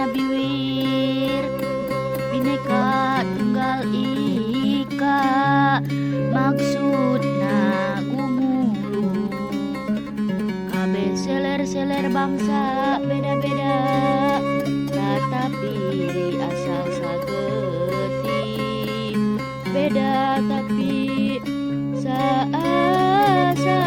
Nabi Wir. Bineka Tunggal Ika maksudna gumulu. Kabeh seler-seler bangsa beda-beda, tetapi asal sageti. Beda tapi saasa.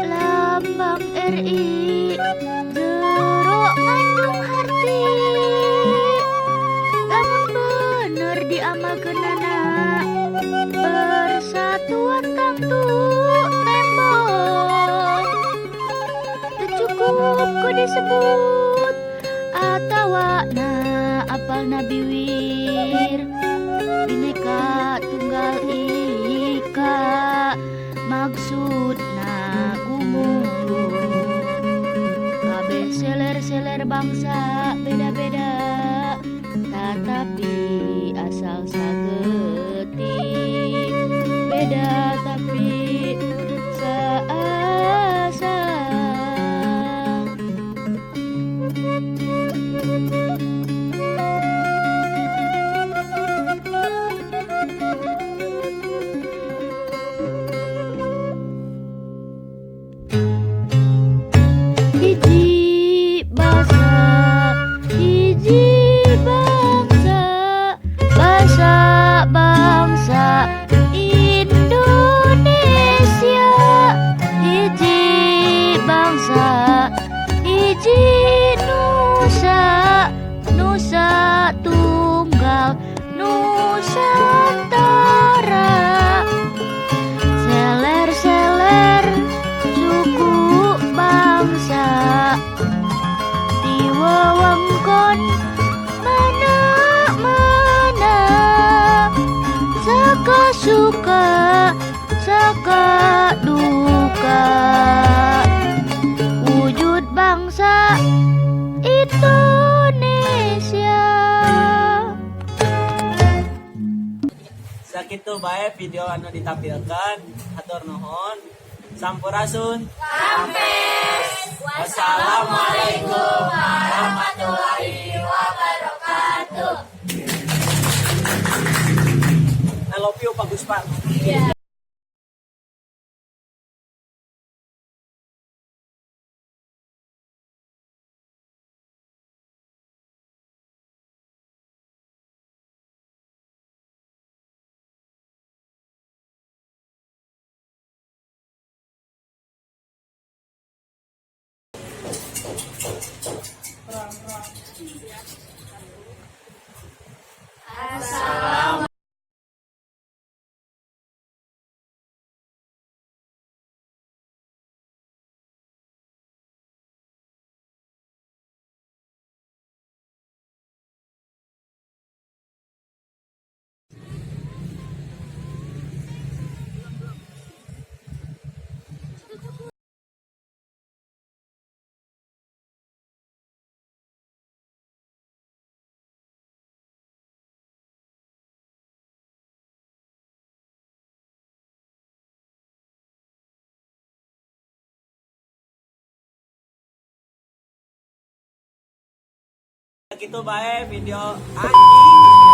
Lambang RI jero ngandung harti, lamun bener diamalkeunana persatuan tangtu tembok. Teu cukup ku disebut atawa na apal Nabi Wir. Bineka Tunggal Ika maksudna gumulu. Kabeh seler-seler bangsa beda-beda, tetapi asal sageti. Beda tapi saasa. Hiji basa, hiji bangsa, bangsa Indonesia. Hiji bangsa, hiji nusa, nusa tunggal Nusantara. Seler-seler suku bangsa di wewengkon mana-mana, saka suka saka duka, wujud bangsa Indonesia. Sakitu bae video anu ditampilkan. Hatur nuhun. Sampurasun. Wassalamualaikum warahmatullahi wabarakatuh. I love you Pak Guspa. Sakitu bae video anjing.